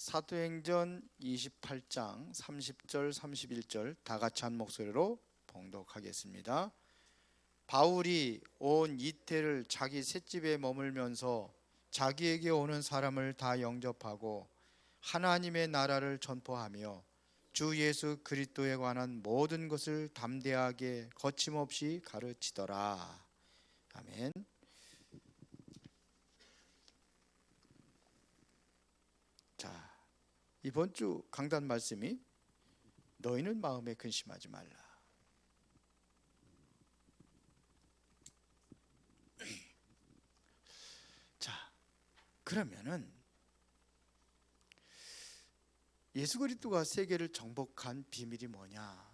사도행전 28장 30절 31절 다 같이 한 목소리로 봉독하겠습니다. 바울이 온 이태를 자기 셋집에 머물면서 자기에게 오는 사람을 다 영접하고 하나님의 나라를 전포하며 주 예수 그리스도에 관한 모든 것을 담대하게 거침없이 가르치더라. 아멘. 자, 이번 주 강단 말씀이 너희는 마음에 근심하지 말라. 자, 그러면은 예수 그리스도가 세계를 정복한 비밀이 뭐냐?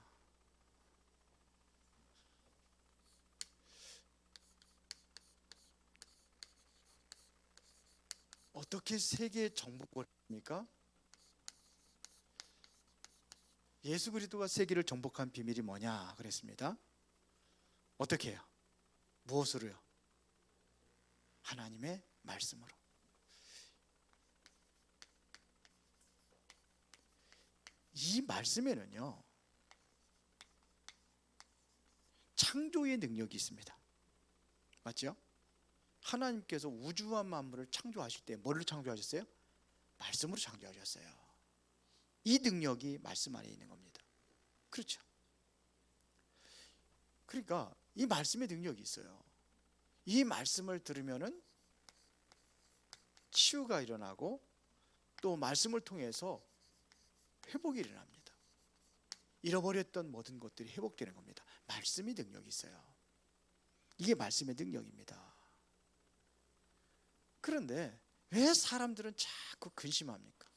어떻게 세계 정복을 합니까? 예수 그리스도가 세계를 정복한 비밀이 뭐냐 그랬습니다. 어떻게 해요? 무엇으로요? 하나님의 말씀으로. 이 말씀에는요, 창조의 능력이 있습니다. 맞죠? 하나님께서 우주와 만물을 창조하실 때 뭘로 창조하셨어요? 말씀으로 창조하셨어요. 이 능력이 말씀 안에 있는 겁니다. 그렇죠? 그러니까 이 말씀의 능력이 있어요. 이 말씀을 들으면은 치유가 일어나고 또 말씀을 통해서 회복이 일어납니다. 잃어버렸던 모든 것들이 회복되는 겁니다. 말씀이 능력이 있어요. 이게 말씀의 능력입니다. 그런데 왜 사람들은 자꾸 근심합니까?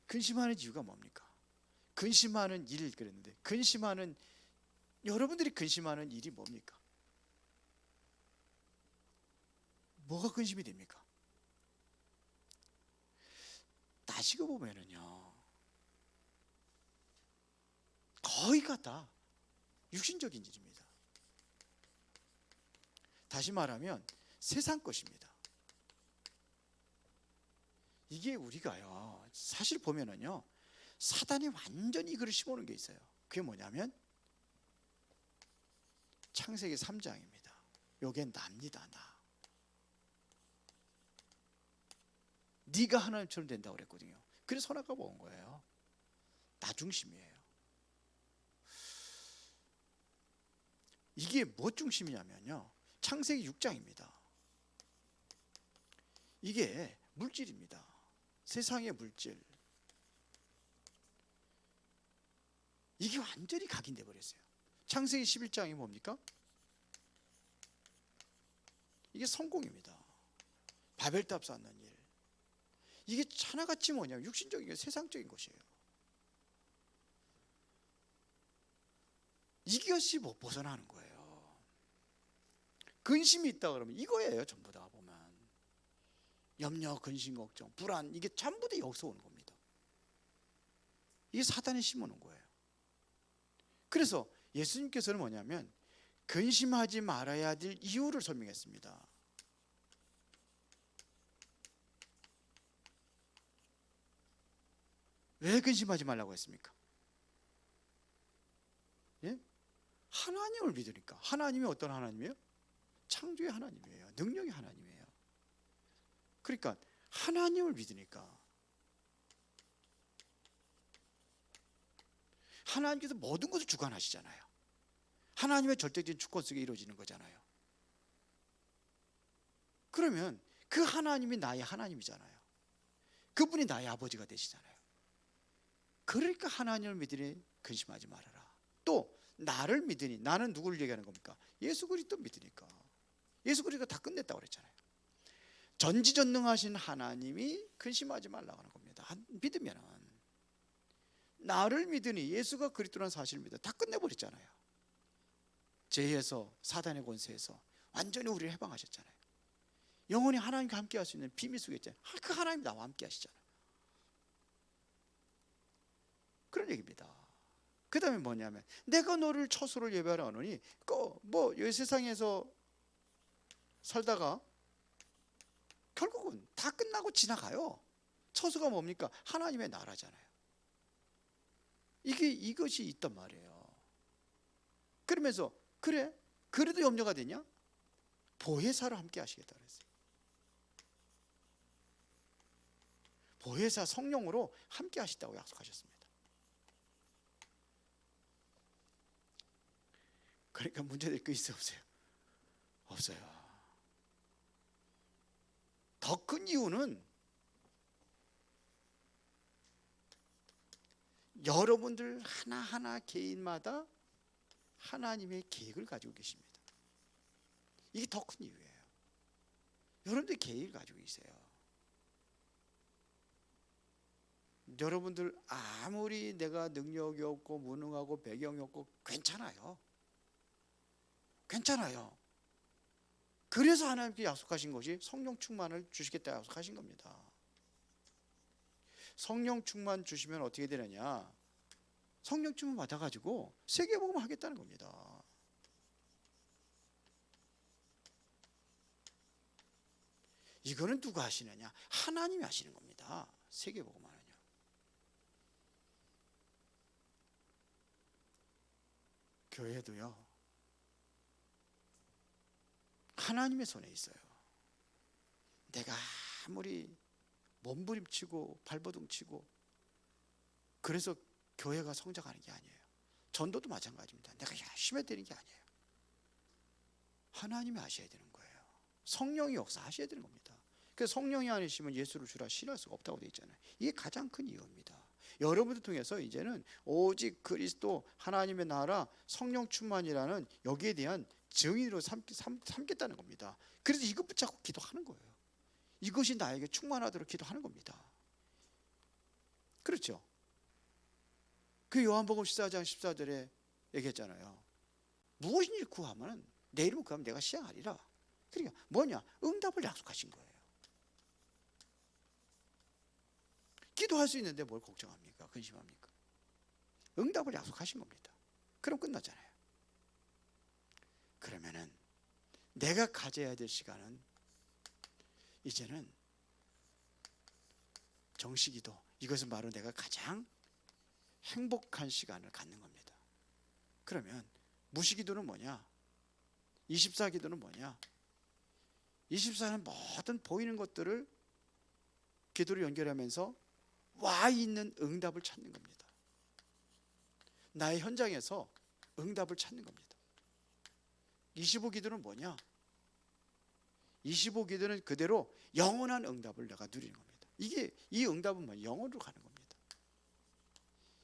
근심하는 이유가 뭡니까? 근심하는 일 그랬는데 여러분들이 근심하는 일이 뭡니까? 뭐가 근심이 됩니까? 따지고 보면은요, 거의가 다 육신적인 일입니다. 다시 말하면 세상 것입니다. 이게 우리가요, 사실 보면은요, 사단이 완전히 이걸 심어놓은 게 있어요. 그게 뭐냐면 창세기 3장입니다. 요게 납니다. 나. 네가 하나님처럼 된다고 그랬거든요. 그래서 선악과가 온 거예요. 나 중심이에요. 이게 뭐 중심이냐면요, 창세기 6장입니다. 이게 물질입니다. 세상의 물질. 이게 완전히 각인돼 버렸어요. 창세기 11장이 뭡니까? 이게 성공입니다. 바벨탑 쌓는 일. 이게 하나같이 뭐냐면 육신적인 게 세상적인 것이에요. 이것이 못 벗어나는 거예요. 근심이 있다 그러면 이거예요. 전부 다 보면 염려, 근심, 걱정, 불안, 이게 전부 다 여기서 오는 겁니다. 이게 사단이 심어놓은 거예요. 그래서 예수님께서는 뭐냐면 근심하지 말아야 될 이유를 설명했습니다. 왜 근심하지 말라고 했습니까? 예? 하나님을 믿으니까. 하나님이 어떤 하나님이에요? 창조의 하나님이에요. 능력의 하나님이에요. 그러니까 하나님을 믿으니까 하나님께서 모든 것을 주관하시잖아요. 하나님의 절대적인 주권 속에 이루어지는 거잖아요. 그러면 그 하나님이 나의 하나님이잖아요. 그분이 나의 아버지가 되시잖아요. 그러니까 하나님을 믿으니 근심하지 말아라. 또 나를 믿으니, 나는 누구를 얘기하는 겁니까? 예수 그리스도 믿으니까. 예수 그리스도가 다 끝냈다고 그랬잖아요. 전지전능하신 하나님이 근심하지 말라고 하는 겁니다. 믿으면은 나를 믿으니, 예수가 그리스도라는 사실을 믿어 다 끝내버렸잖아요. 죄에서, 사단의 권세에서 완전히 우리를 해방하셨잖아요. 영원히 하나님과 함께 할 수 있는 비밀 속에 있잖아요. 그 하나님이 나와 함께 하시잖아요. 그런 얘기입니다. 그 다음에 뭐냐면 내가 너를 처소를 예배하라 하노니 이 세상에서 살다가 결국은 다 끝나고 지나가요. 처소가 뭡니까? 하나님의 나라잖아요. 이것이 있단 말이에요. 그러면서 그래? 그래도 염려가 되냐? 보혜사로 함께 하시겠다 그랬어요. 보혜사 성령으로 함께 하시다고 약속하셨습니다. 그러니까 문제될 거 있어요, 없어요? 없어요. 더 큰 이유는 여러분들 하나하나 개인마다 하나님의 계획을 가지고 계십니다. 이게 더 큰 이유예요. 여러분들 계획을 가지고 있어요. 여러분들 아무리 내가 능력이 없고 무능하고 배경이 없고 괜찮아요. 괜찮아요. 그래서 하나님께 약속하신 것이 성령 충만을 주시겠다 약속하신 겁니다. 성령 충만 주시면 어떻게 되느냐? 성령 충만 받아가지고 세계복음 하겠다는 겁니다. 이거는 누가 하시느냐? 하나님이 하시는 겁니다. 세계복음 하느냐? 교회도요, 하나님의 손에 있어요. 내가 아무리 몸부림치고 발버둥치고 그래서 교회가 성장하는 게 아니에요. 전도도 마찬가지입니다. 내가 열심히 해야 되는 게 아니에요. 하나님이 하셔야 되는 거예요. 성령이 역사하셔야 되는 겁니다. 그래서 성령이 아니시면 예수를 주라 신할 수가 없다고 되어 있잖아요. 이게 가장 큰 이유입니다. 여러분들 통해서 이제는 오직 그리스도 하나님의 나라 성령 충만이라는 여기에 대한 증인으로 삼겠다는 겁니다. 그래서 이것 붙잡고 기도하는 거예요. 이것이 나에게 충만하도록 기도하는 겁니다. 그렇죠? 그 요한복음 14장 14절에 얘기했잖아요. 무엇인지 구하면 내 이름을 구하면 내가 시행하리라. 그러니까 뭐냐? 응답을 약속하신 거예요. 기도할 수 있는데 뭘 걱정합니까? 근심합니까? 응답을 약속하신 겁니다. 그럼 끝났잖아요. 그러면은 내가 가져야 될 시간은 이제는 정식기도, 이것은 바로 내가 가장 행복한 시간을 갖는 겁니다. 그러면 무시기도는 뭐냐? 24기도는 뭐냐? 24는 모든 보이는 것들을 기도로 연결하면서 와 있는 응답을 찾는 겁니다. 나의 현장에서 응답을 찾는 겁니다. 25기도는 뭐냐? 25기도는 그대로 영원한 응답을 내가 누리는 겁니다. 이 응답은 뭐 영원으로 가는 겁니다.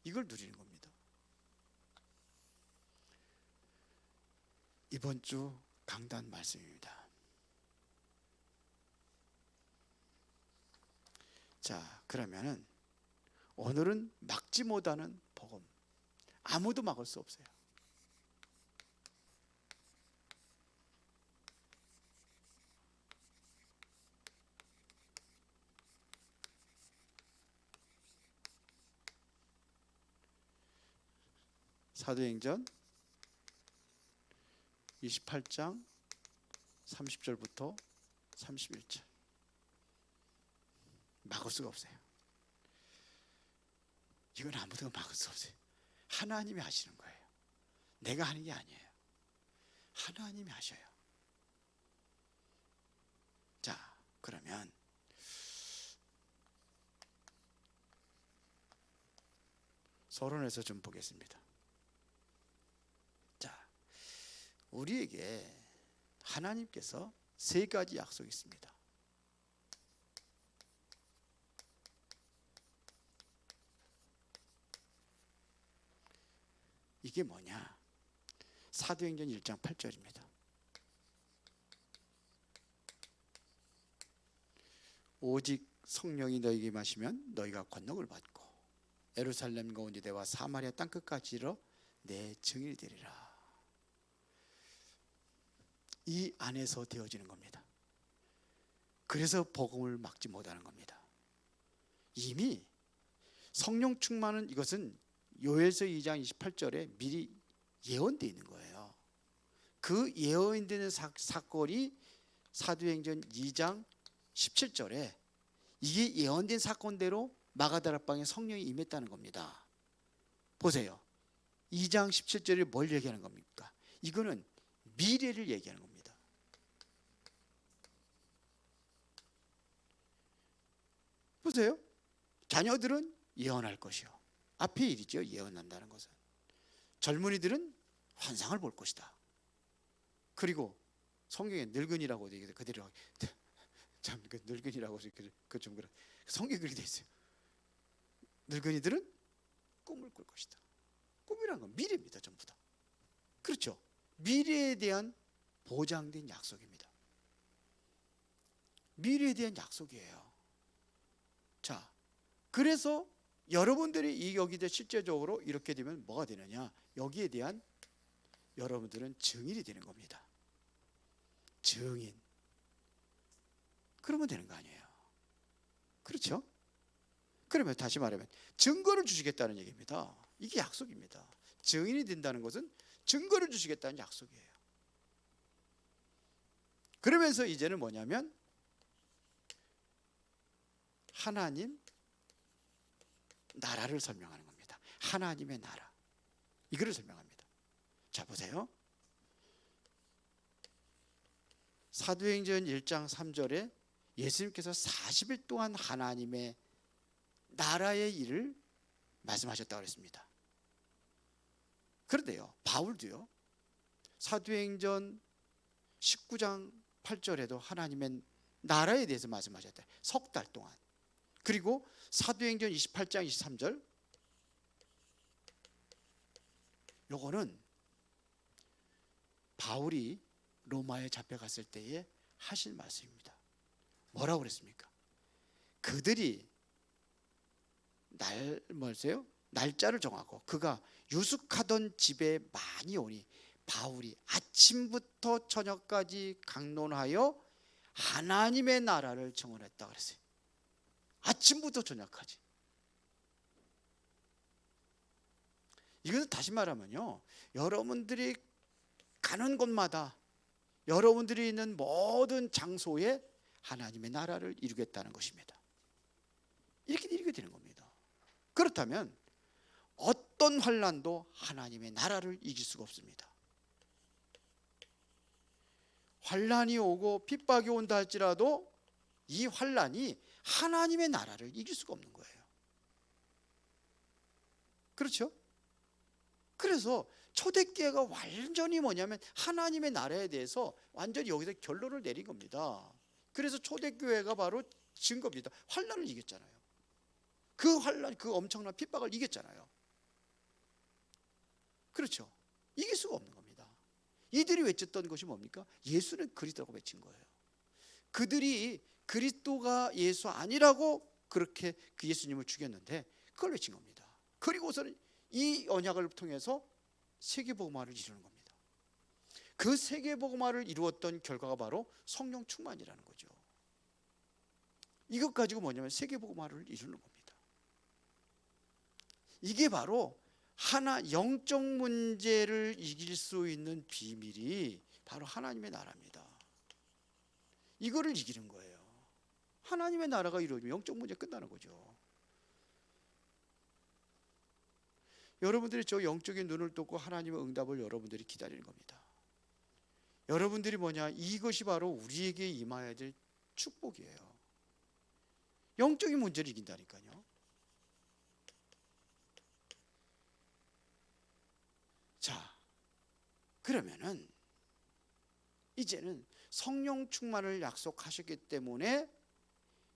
이걸 누리는 겁니다. 이번 주 강단 말씀입니다. 자, 그러면은 오늘은 막지 못하는 복음. 아무도 막을 수 없어요. 사도행전 28장 30절부터 31절. 막을 수가 없어요. 이건 아무도 막을 수 없어요. 하나님이 하시는 거예요. 내가 하는 게 아니에요. 하나님이 하셔요. 자, 그러면 서론에서 좀 보겠습니다. 자, 우리에게 하나님께서 세 가지 약속이 있습니다. 이게 뭐냐? 사도행전 1장 8절입니다. 오직 성령이 너희에게 임하시면 너희가 권능을 받고 예루살렘과 온 유대와 사마리아 땅끝까지 이르러 내 증인이 되리라. 이 안에서 되어지는 겁니다. 그래서 복음을 막지 못하는 겁니다. 이미 성령 충만은 이것은 요엘서 2장 28절에 미리 예언되어 있는 거예요. 그 예언되는 사건이 사도행전 2장 17절에 이게 예언된 사건대로 마가다락방에 성령이 임했다는 겁니다. 보세요. 2장 17절에 뭘 얘기하는 겁니까? 이거는 미래를 얘기하는 겁니다. 보세요. 자녀들은 예언할 것이요. 앞의 일이죠. 예언한다는 것은. 젊은이들은 환상을 볼 것이다. 그리고 성경에 늙은이라고 얘기해서 그대로 참 그 늙은이라고 좀 그런 성경에 그렇게 돼 있어요. 늙은이들은 꿈을 꿀 것이다. 꿈이란 건 미래입니다. 전부 다. 그렇죠. 미래에 대한 보장된 약속입니다. 미래에 대한 약속이에요. 자, 그래서 여러분들이 이 여기에 실제적으로 이렇게 되면 뭐가 되느냐? 여기에 대한 여러분들은 증인이 되는 겁니다. 증인. 그러면 되는 거 아니에요. 그렇죠? 그러면 다시 말하면 증거를 주시겠다는 얘기입니다. 이게 약속입니다. 증인이 된다는 것은 증거를 주시겠다는 약속이에요. 그러면서 이제는 뭐냐면 하나님 나라를 설명하는 겁니다. 하나님의 나라. 이거를 설명합니다. 자, 보세요. 사도행전 1장 3절에 예수님께서 40일 동안 하나님의 나라의 일을 말씀하셨다고 했습니다. 그런데요, 바울도요, 사도행전 19장 8절에도 하나님의 나라에 대해서 말씀하셨다. 석 달 동안. 그리고 사도행전 28장 23절, 요거는 바울이 로마에 잡혀갔을 때에 하신 말씀입니다. 뭐라고 그랬습니까? 그들이 날짜를 정하고 그가 유숙하던 집에 많이 오니 바울이 아침부터 저녁까지 강론하여 하나님의 나라를 증언했다 그랬어요. 아침부터 저녁까지. 이것은 다시 말하면요, 여러분들이 가는 곳마다 여러분들이 있는 모든 장소에 하나님의 나라를 이루겠다는 것입니다. 이렇게 이루게 되는 겁니다. 그렇다면 어떤 환난도 하나님의 나라를 이길 수가 없습니다. 환난이 오고 핍박이 온다 할지라도 이 환난이 하나님의 나라를 이길 수가 없는 거예요. 그렇죠? 그래서 초대교회가 완전히 뭐냐면 하나님의 나라에 대해서 완전히 여기서 결론을 내린 겁니다. 그래서 초대교회가 바로 증거입니다. 환난을 이겼잖아요. 그 환난, 그 엄청난 핍박을 이겼잖아요. 그렇죠? 이길 수가 없는 겁니다. 이들이 외쳤던 것이 뭡니까? 예수는 그리스도라고 외친 거예요. 그들이 그리스도가 예수 아니라고 그렇게 그 예수님을 죽였는데 그걸 외친 겁니다. 그리고서는 이 언약을 통해서 세계복음화를 이루는 겁니다. 그 세계복음화를 이루었던 결과가 바로 성령 충만이라는 거죠. 이것 가지고 뭐냐면 세계복음화를 이루는 겁니다. 이게 바로 하나 영적 문제를 이길 수 있는 비밀이 바로 하나님의 나라입니다. 이거를 이기는 거예요. 하나님의 나라가 이루어지면 영적 문제 끝나는 거죠. 여러분들이 저 영적인 눈을 떴고 하나님의 응답을 여러분들이 기다리는 겁니다. 여러분들이 뭐냐? 이것이 바로 우리에게 임해야 될 축복이에요. 영적인 문제를 이긴다니까요. 자, 그러면은 이제는 성령 충만을 약속하셨기 때문에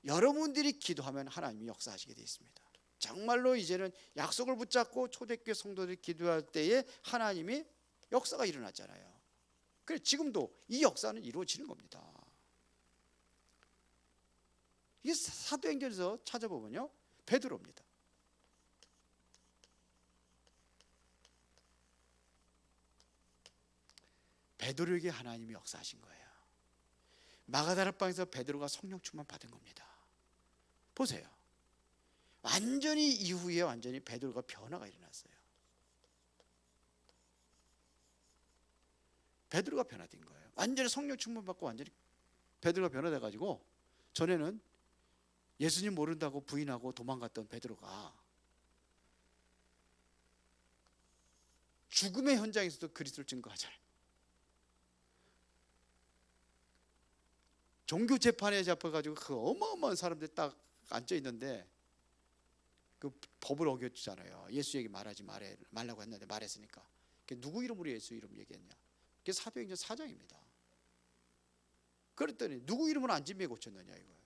여러분들이 기도하면 하나님이 역사하시게 되어 있습니다. 정말로 이제는 약속을 붙잡고 초대교회 성도들이 기도할 때에 하나님이 역사가 일어났잖아요. 그래서 지금도 이 역사는 이루어지는 겁니다. 이게 사도행전에서 찾아보면요, 베드로입니다. 베드로에게 하나님이 역사하신 거예요. 마가다락방에서 베드로가 성령 충만 받은 겁니다. 보세요. 완전히 이후에 완전히 베드로가 변화가 일어났어요. 베드로가 변화된 거예요. 완전히 성령 충만 받고 완전히 베드로가 변화돼 가지고 전에는 예수님 모른다고 부인하고 도망갔던 베드로가 죽음의 현장에서도 그리스도를 증거하잖아요. 종교 재판에 잡혀가지고 그 어마어마한 사람들 딱 앉아 있는데 그 법을 어겼잖아요. 예수 얘기 말하지 말라고 했는데 말했으니까. 누구 이름으로 예수 이름 얘기했냐? 그게 사도행전 4장입니다. 그랬더니 누구 이름으로 안 짐에 고쳤느냐 이거예요.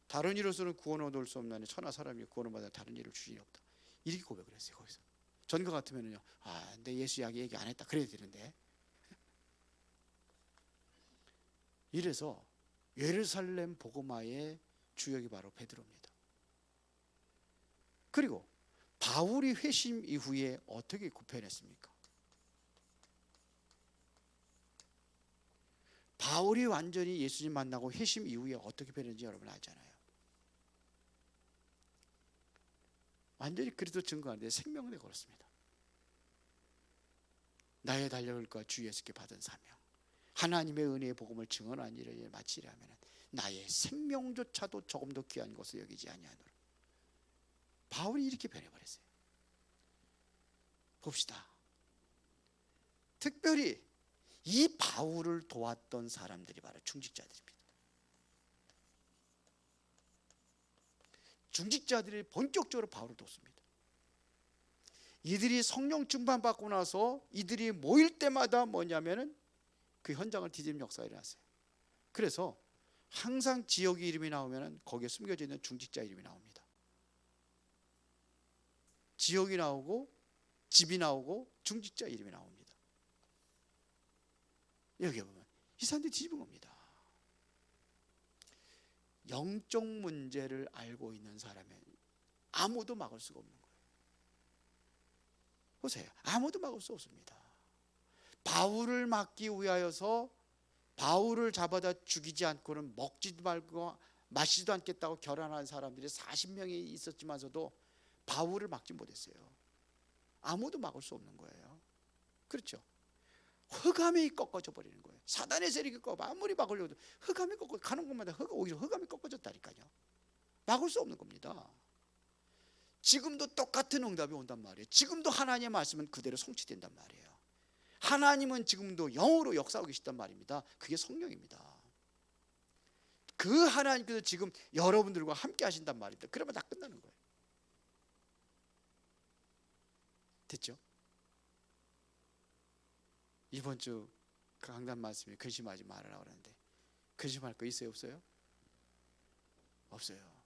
다른 이로서는 구원을 얻을 수 없나니 천하 사람이 구원을 받아 다른 일을 주시니 없다. 이렇게 고백을 했어요. 거기서. 전과 같으면은요, 내 예수 이야기 얘기 안 했다 그래야 되는데. 이래서 예루살렘 복음화의 주역이 바로 베드로입니다. 그리고 바울이 회심 이후에 어떻게 구편했습니까? 바울이 완전히 예수님 만나고 회심 이후에 어떻게 변했는지 여러분 알잖아요. 완전히 그리스도 증거하는데 생명을 걸었습니다. 나의 달려올과 주 예수께 받은 사명, 하나님의 은혜의 복음을 증언한 일을 마치려 하면 나의 생명조차도 조금 더 귀한 것을 여기지 아니하노라. 바울이 이렇게 변해버렸어요. 봅시다. 특별히 이 바울을 도왔던 사람들이 바로 중직자들입니다. 중직자들이 본격적으로 바울을 돕습니다. 이들이 성령 충만받고 나서 이들이 모일 때마다 뭐냐면은 그 현장을 뒤집는 역사가 일어났어요. 그래서 항상 지역의 이름이 나오면은 거기에 숨겨져 있는 중직자 이름이 나옵니다. 지역이 나오고 집이 나오고 중직자 이름이 나옵니다. 여기 보면 이 사람들이 뒤집은 겁니다. 영적 문제를 알고 있는 사람은 아무도 막을 수가 없는 거예요. 보세요. 아무도 막을 수 없습니다. 바울을 막기 위하여서 바울을 잡아다 죽이지 않고는 먹지도 말고 마시지도 않겠다고 결단한 사람들이 40명이 있었지만서도 바울을 막지 못했어요. 아무도 막을 수 없는 거예요. 그렇죠? 흑암이 꺾어져 버리는 거예요. 사단의 세력이 아무리 막으려도 흑암이 꺾어 가는 곳마다 오히려 흑암이 꺾어졌다니까요. 막을 수 없는 겁니다. 지금도 똑같은 응답이 온단 말이에요. 지금도 하나님의 말씀은 그대로 성취된단 말이에요. 하나님은 지금도 영으로 역사하고 계시단 말입니다. 그게 성령입니다. 그 하나님께서 지금 여러분들과 함께 하신단 말입니다. 그러면 다 끝나는 거예요. 됐죠? 이번 주 강단 말씀에 근심하지 말아라 그러는데 근심할 거 있어요 없어요? 없어요.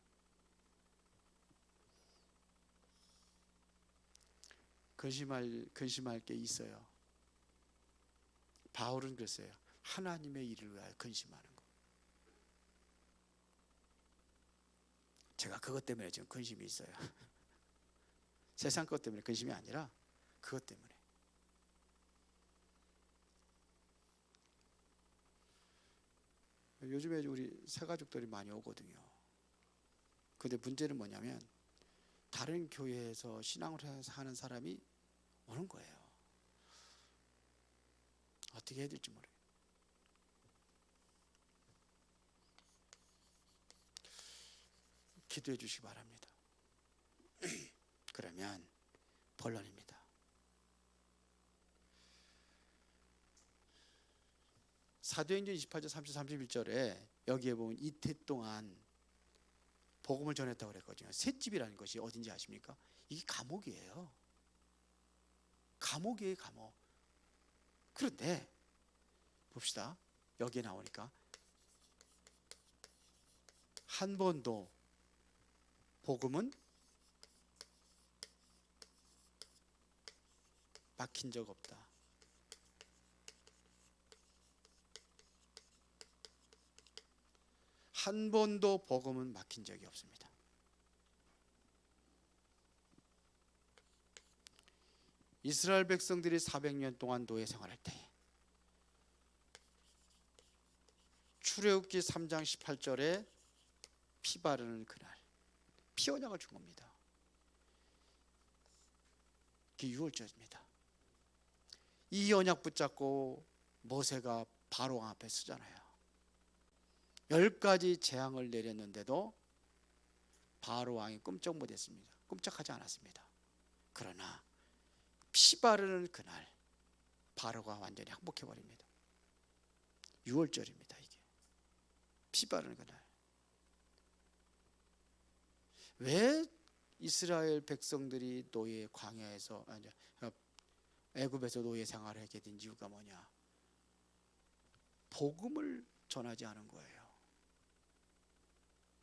근심할 게 있어요. 바울은 그랬어요. 하나님의 일을 위하여 근심하는 거. 제가 그것 때문에 지금 근심이 있어요. 세상 것 때문에 근심이 아니라 그것 때문에. 요즘에 우리 새가족들이 많이 오거든요. 근데 문제는 뭐냐면 다른 교회에서 신앙을 해서 하는 사람이 오는 거예요. 어떻게 해야 될지 모르겠어요. 기도해 주시기 바랍니다. 그러면 본론입니다. 사도행전 28절 30, 31절에 여기에 보면 이태 동안 복음을 전했다고 그랬거든요. 셋집이라는 것이 어딘지 아십니까? 이게 감옥이에요. 감옥이에요, 감옥. 그런데 봅시다. 여기에 나오니까 한 번도 복음은 막힌 적 없다. 한 번도 복음은 막힌 적이 없습니다. 이스라엘 백성들이 400년 동안 노예 생활할 때 출애굽기 3장 18절에 피 바르는 그날 피 언약을 준 겁니다. 그게 6월절입니다. 이 언약 붙잡고 모세가 바로 앞에 서잖아요. 10가지 재앙을 내렸는데도 바로 왕이 꼼짝 못했습니다. 꼼짝하지 않았습니다. 그러나 피 바르는 그날 바로가 완전히 항복해버립니다. 6월절입니다. 이게 피 바르는 그날. 왜 이스라엘 백성들이 노예 광야에서 애굽에서 노예 생활을 하게 된 이유가 뭐냐? 복음을 전하지 않은 거예요.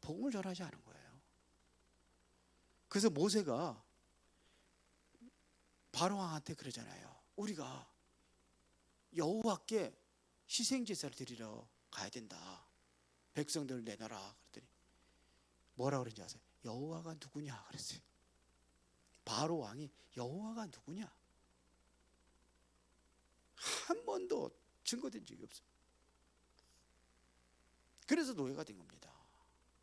복음을 전하지 않은 거예요. 그래서 모세가 바로 왕한테 그러잖아요. 우리가 여호와께 희생제사를 드리러 가야 된다. 백성들을 내놔라. 그랬더니 뭐라 그런지 아세요? 여호와가 누구냐 그랬어요. 바로 왕이 여호와가 누구냐? 한 번도 증거된 적이 없어요. 그래서 노예가 된 겁니다.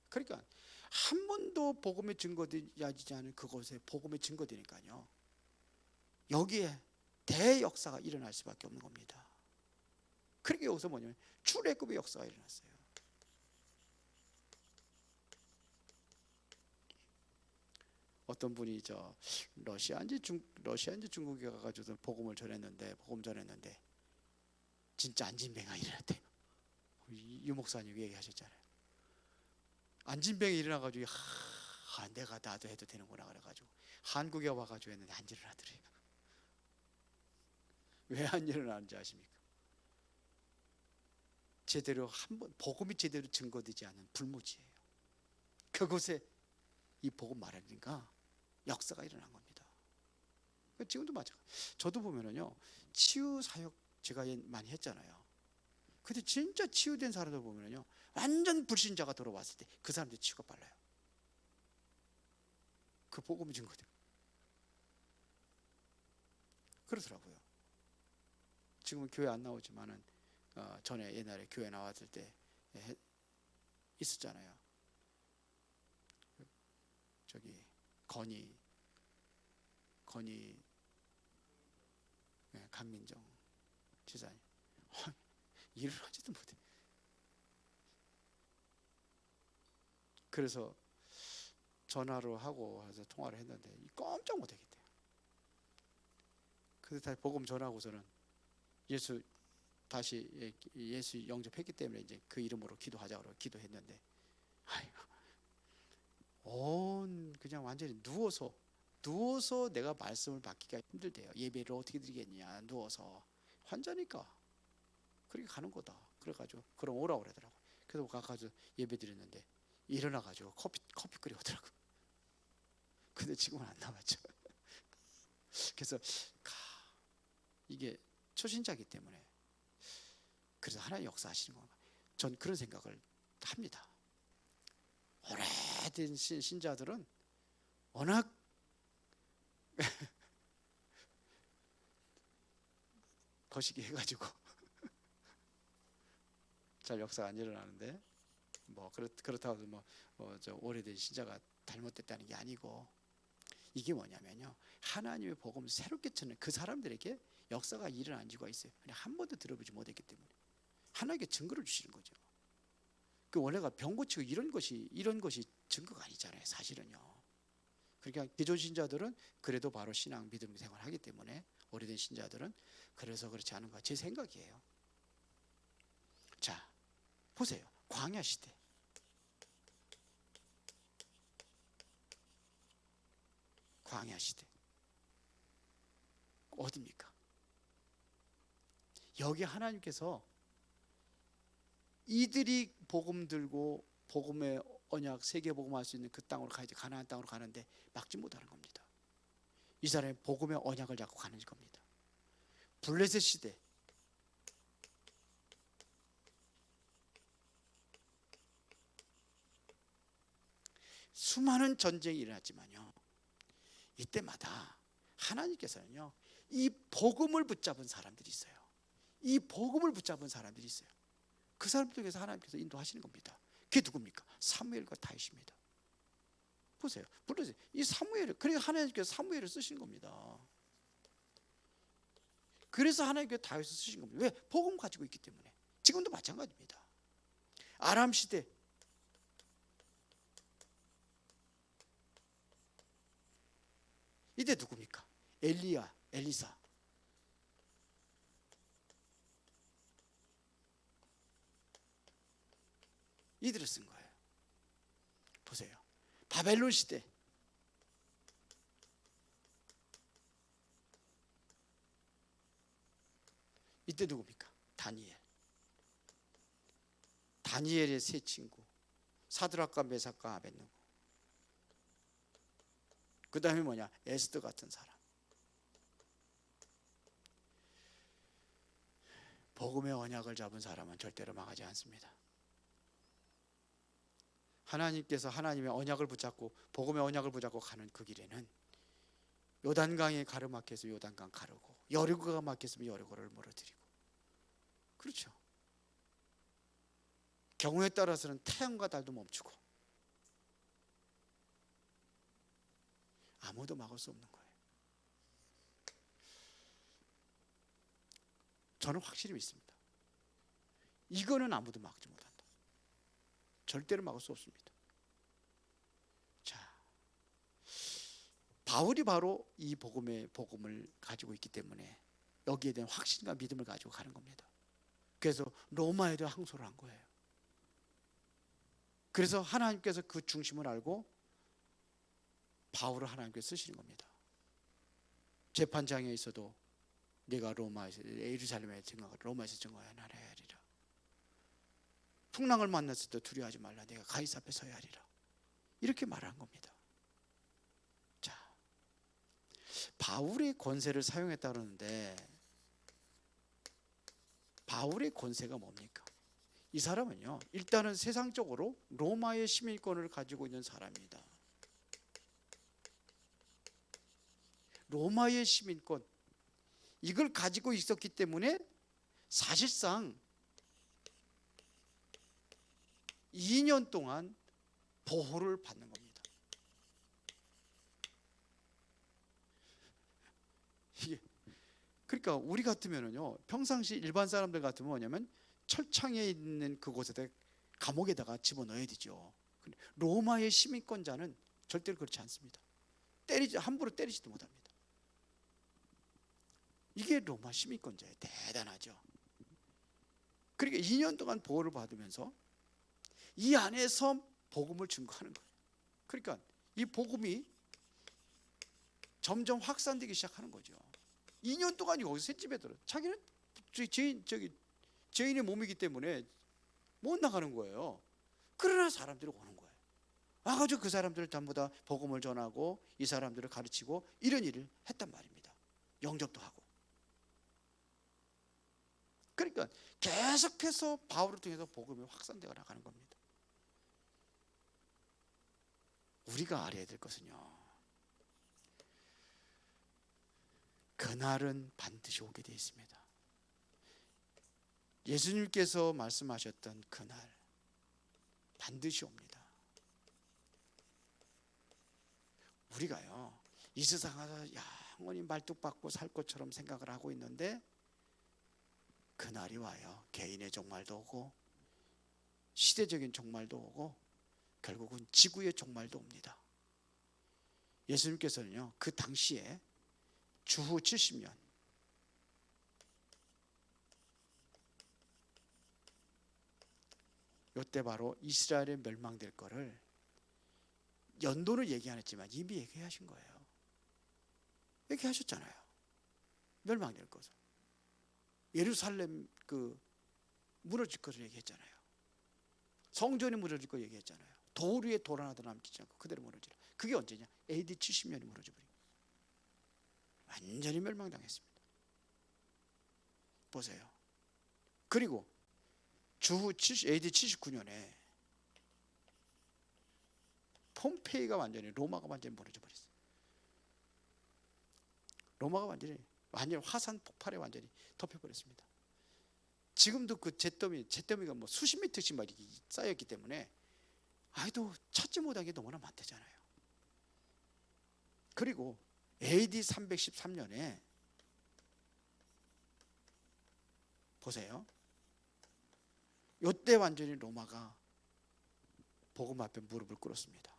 그러니까 한 번도 복음에 증거되지 않은 그곳에 복음에 증거되니까요. 여기에 대역사가 일어날 수밖에 없는 겁니다. 그러니까 여기서 뭐냐면 출애굽의 역사가 일어났어요. 어떤 분이 러시아인지 중국에 가가지고 복음 전했는데 진짜 안진뱅이가 일어났대요. 유 목사님 얘기하셨잖아요. 안진뱅이 일어나가지고 내가 나도 해도 되는구나 그래가지고 한국에 와가지고 했는데 안 일어나더래요. 왜 안 일어나는지 아십니까? 제대로 복음이 제대로 증거되지 않은 불모지예요. 그곳에 이 복음 말하니까 역사가 일어난 겁니다. 지금도 마찬가지. 저도 보면은요, 치유 사역 제가 많이 했잖아요. 근데 진짜 치유된 사람들 보면은요, 완전 불신자가 들어왔을 때 그 사람들 치유가 빨라요. 그 복음이 증거돼요. 그러더라고요. 지금은 교회 안 나오지만은 전에 옛날에 교회 나왔을 때 있었잖아요. 저기 건희 강민정 지사님 일을 하지도 못해. 그래서 전화로 하고 해서 통화를 했는데 깜짝 못하겠대요. 그래서 다시 복음 전하고서는 예수 영접했기 때문에 이제 그 이름으로 기도하자고 기도했는데 그냥 완전히 누워서 내가 말씀을 받기가 힘들대요. 예배를 어떻게 드리겠냐, 누워서 환자니까 그렇게 가는 거다. 그래가지고 그럼 오라고 그러더라고. 그래서 가가지고 예배 드렸는데 일어나가지고 커피 끓여 오더라고. 근데 지금은 안 나왔죠. 그래서 이게 초신자이기 때문에 그래서 하나님 역사하시는 건가? 전 그런 생각을 합니다. 오래된 신자들은 워낙 거시기 해가지고 잘 역사가 안 일어나는데 그렇다고 저 오래된 신자가 잘못됐다는 게 아니고 이게 뭐냐면요, 하나님의 복음을 새롭게 전하는 그 사람들에게 역사가 일어난 이유가 있어요. 그냥 한 번도 들어보지 못했기 때문에 하나님께 증거를 주시는 거죠. 그 원래가 병 고치고 이런 것이 증거가 아니잖아요, 사실은요. 그러니까 기존 신자들은 그래도 바로 신앙 믿음 생활을 하기 때문에 오래된 신자들은 그래서 그렇지 않은가 제 생각이에요. 자, 보세요. 광야 시대. 광야 시대. 어디입니까? 여기 하나님께서 이들이 복음 들고 복음의 언약 세계 복음할 수 있는 그 땅으로 가야지, 가나안 땅으로 가는데 막지 못하는 겁니다. 이 사람이 복음의 언약을 잡고 가는 겁니다. 블레셋 시대. 수많은 전쟁이 일어났지만요, 이때마다 하나님께서는요, 이 복음을 붙잡은 사람들이 있어요. 이 복음을 붙잡은 사람들이 있어요. 그 사람들 중에서 하나님께서 인도하시는 겁니다. 그게 누굽니까? 사무엘과 다윗입니다. 보세요. 물론 이 사무엘을, 그러니까 하나님께서 사무엘을 쓰신 겁니다. 그래서 하나님께서 다윗을 쓰신 겁니다. 왜? 복음 가지고 있기 때문에. 지금도 마찬가지입니다. 아람 시대, 이때 누굽니까? 엘리야, 엘리사. 이들을 쓴 거예요. 보세요. 바벨론 시대, 이때 누굽니까? 다니엘. 다니엘의 세 친구, 사드락과 메삭과 아벳느고. 그 다음에 뭐냐? 에스더 같은 사람. 복음의 언약을 잡은 사람은 절대로 망하지 않습니다. 하나님께서 하나님의 언약을 붙잡고 복음의 언약을 붙잡고 가는 그 길에는 요단강이 가르막혀서 요단강 가르고, 여리고가 막혔으면 여리고를 무너뜨리고, 그렇죠. 경우에 따라서는 태양과 달도 멈추고 아무도 막을 수 없는 거예요. 저는 확실히 믿습니다. 이거는 아무도 막지 못한다. 절대로 막을 수 없습니다. 자, 바울이 바로 이 복음을 가지고 있기 때문에 여기에 대한 확신과 믿음을 가지고 가는 겁니다. 그래서 로마에도 항소를 한 거예요. 그래서 하나님께서 그 중심을 알고 바울을 하나님께서 쓰시는 겁니다. 재판장에 있어도 내가 로마에서, 예루살렘에 증거하고 로마에서 증거하여야 하리라. 풍랑을 만났을 때 두려워하지 말라. 내가 가이사 앞에 서야 하리라. 이렇게 말한 겁니다. 자, 바울의 권세를 사용했다 그러는데 바울의 권세가 뭡니까? 이 사람은요, 일단은 세상적으로 로마의 시민권을 가지고 있는 사람입니다. 로마의 시민권, 이걸 가지고 있었기 때문에 사실상 2년 동안 보호를 받는 겁니다. 이게 그러니까 우리 같으면은요, 평상시 일반 사람들 같으면 뭐냐면 철창에 있는 그곳에다 감옥에다가 집어넣어야 되죠. 로마의 시민권자는 절대로 그렇지 않습니다. 함부로 때리지도 못합니다. 이게 로마 시민권자예요. 대단하죠. 그러니까 2년 동안 보호를 받으면서 이 안에서 복음을 증거하는 거예요. 그러니까 이 복음이 점점 확산되기 시작하는 거죠. 2년 동안 여기서 셋집에 들어. 자기는 죄인의 몸이기 때문에 못 나가는 거예요. 그러나 사람들이 오는 거예요. 와가지고 그 사람들을 전부 다 복음을 전하고 이 사람들을 가르치고 이런 일을 했단 말입니다. 영접도 하고. 그러니까 계속해서 바울을 통해서 복음이 확산되어 나가는 겁니다. 우리가 알아야 될 것은요, 그날은 반드시 오게 되어 있습니다. 예수님께서 말씀하셨던 그날 반드시 옵니다. 우리가요, 이 세상에서 영원히 말뚝박고 살 것처럼 생각을 하고 있는데 그날이 와요. 개인의 종말도 오고 시대적인 종말도 오고 결국은 지구의 종말도 옵니다. 예수님께서는요, 그 당시에 주후 70년, 이때 바로 이스라엘에 멸망될 거를 연도를 얘기 안 했지만 이미 얘기하신 거예요. 얘기하셨잖아요. 멸망될 것을. 예루살렘 무너질 것을 얘기했잖아요. 성전이 무너질 거 얘기했잖아요. 돌 위에 돌 하나도 남기지 않고 그대로 무너지라. 그게 언제냐? AD 70년이 무너져버린 거예요. 완전히 멸망당했습니다. 보세요. 그리고 주후 AD 79년에 폼페이가 로마가 완전히 무너져 버렸어요. 로마가 완전히 화산 폭발에 완전히 덮여버렸습니다. 지금도 그 잿더미가 뭐 수십 미터씩 막 이렇게 쌓였기 때문에 아이도 찾지 못한 게 너무나 많대잖아요. 그리고 AD 313년에 보세요. 요때 완전히 로마가 복음 앞에 무릎을 꿇었습니다.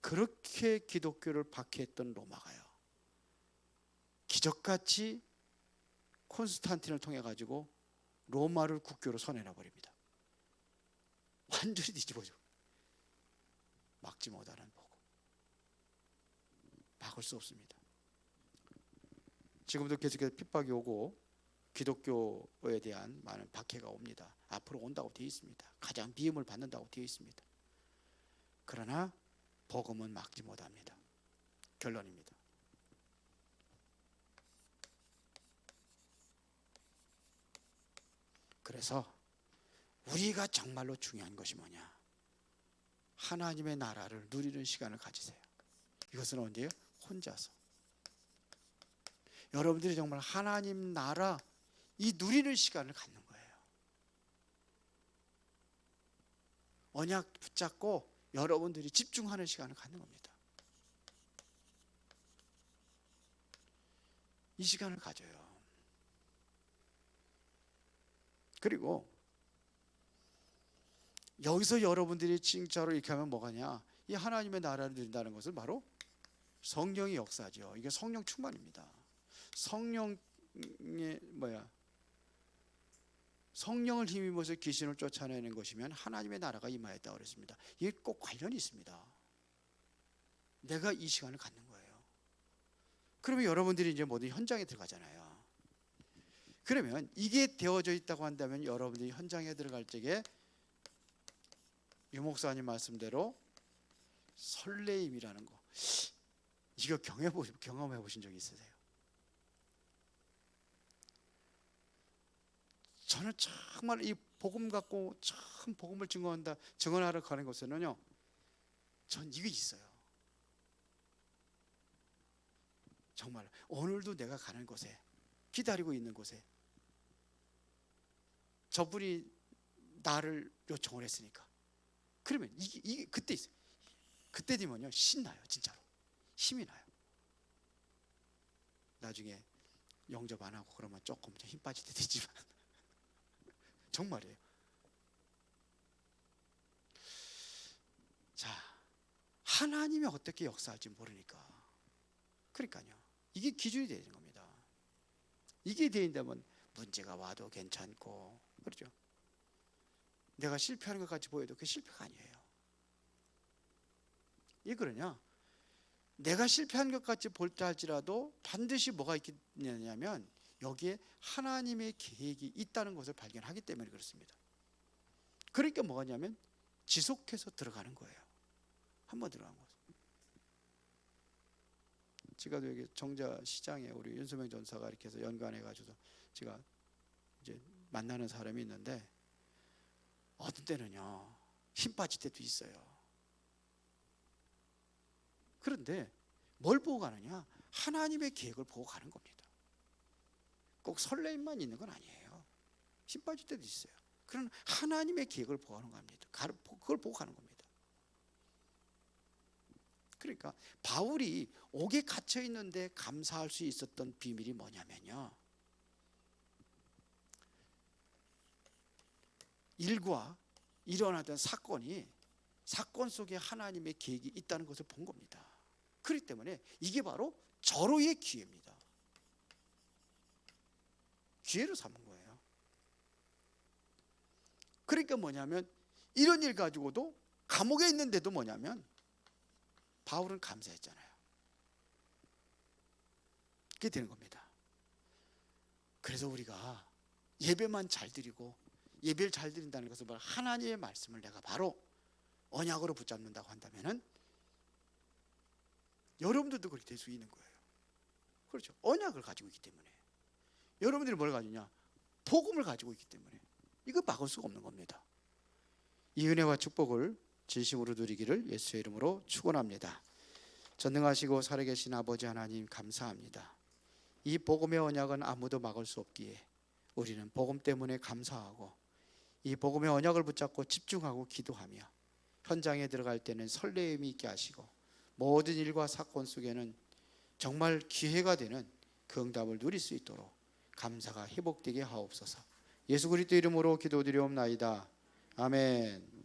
그렇게 기독교를 박해했던 로마가요, 기적같이 콘스탄틴을 통해 가지고 로마를 국교로 선언해 버립니다. 완전히 뒤집어져. 막지 못하는 복음. 막을 수 없습니다. 지금도 계속해서 핍박이 오고 기독교에 대한 많은 박해가 옵니다. 앞으로 온다고 되어 있습니다. 가장 비음을 받는다고 되어 있습니다. 그러나 복음은 막지 못합니다. 결론입니다. 그래서 우리가 정말로 중요한 것이 뭐냐? 하나님의 나라를 누리는 시간을 가지세요. 이것은 언제요? 혼자서. 여러분들이 정말 하나님 나라 이 누리는 시간을 갖는 거예요. 언약 붙잡고 여러분들이 집중하는 시간을 갖는 겁니다. 이 시간을 가져요. 그리고 여기서 여러분들이 진짜로 이렇게 하면 뭐가냐? 이 하나님의 나라를 누린다는 것은 바로 성령의 역사죠. 이게 성령 충만입니다. 성령의 성령을 힘입어서 귀신을 쫓아내는 것이면 하나님의 나라가 임하였다 그랬습니다. 이게 꼭 관련이 있습니다. 내가 이 시간을 갖는 거예요. 그러면 여러분들이 이제 모두 현장에 들어가잖아요. 그러면 이게 되어져 있다고 한다면 여러분들이 현장에 들어갈 적에 유 목사님 말씀대로 설레임이라는 거, 이거 경험해 보신 적이 있으세요? 저는 정말 이 복음 갖고 참 복음을 증언하러 가는 곳에는요, 전 이게 있어요. 정말 오늘도 내가 가는 곳에, 기다리고 있는 곳에 저분이 나를 요청을 했으니까, 그러면 이게 그때 있어요. 그때 되면요 신나요. 진짜로 힘이 나요. 나중에 영접 안 하고 그러면 조금 힘 빠질 때도 있지만 정말이에요. 자, 하나님이 어떻게 역사할지 모르니까, 그러니까요, 이게 기준이 되는 겁니다. 이게 되는다면 문제가 와도 괜찮고, 그렇죠? 내가 실패하는 것 같이 보여도 그게 실패가 아니에요. 왜 그러냐? 내가 실패한 것 같이 볼 때 할지라도 반드시 뭐가 있겠냐면 여기에 하나님의 계획이 있다는 것을 발견하기 때문에 그렇습니다. 그러니까 뭐가냐면 지속해서 들어가는 거예요. 한번 들어간 거죠. 제가 여기 정자 시장에 우리 윤수명 전사가 이렇게 해서 연관해 가지고 제가 이제 만나는 사람이 있는데, 어떤 때는요 힘 빠질 때도 있어요. 그런데 뭘 보고 가느냐? 하나님의 계획을 보고 가는 겁니다. 꼭 설레임만 있는 건 아니에요. 힘 빠질 때도 있어요. 그런 하나님의 계획을 보고 가는 겁니다. 그걸 보고 가는 겁니다. 그러니까 바울이 옥에 갇혀 있는데 감사할 수 있었던 비밀이 뭐냐면요, 일과 일어나던 사건 속에 하나님의 계획이 있다는 것을 본 겁니다. 그렇기 때문에 이게 바로 절호의 기회입니다. 기회로 삼은 거예요. 그러니까 뭐냐면 이런 일 가지고도 감옥에 있는데도 뭐냐면 바울은 감사했잖아요. 그게 되는 겁니다. 그래서 우리가 예배만 잘 드리고, 예배를 잘 드린다는 것은 바로 하나님의 말씀을 내가 바로 언약으로 붙잡는다고 한다면은 여러분들도 그렇게 될 수 있는 거예요. 그렇죠? 언약을 가지고 있기 때문에. 여러분들이 뭘 가지냐? 복음을 가지고 있기 때문에 이거 막을 수가 없는 겁니다. 이 은혜와 축복을 진심으로 누리기를 예수의 이름으로 축원합니다. 전능하시고 살아계신 아버지 하나님, 감사합니다. 이 복음의 언약은 아무도 막을 수 없기에 우리는 복음 때문에 감사하고, 이 복음의 언약을 붙잡고 집중하고 기도하며 현장에 들어갈 때는 설레임이 있게 하시고, 모든 일과 사건 속에는 정말 기회가 되는 그 응답을 누릴 수 있도록 감사가 회복되게 하옵소서. 예수 그리스도 이름으로 기도드리옵나이다. 아멘.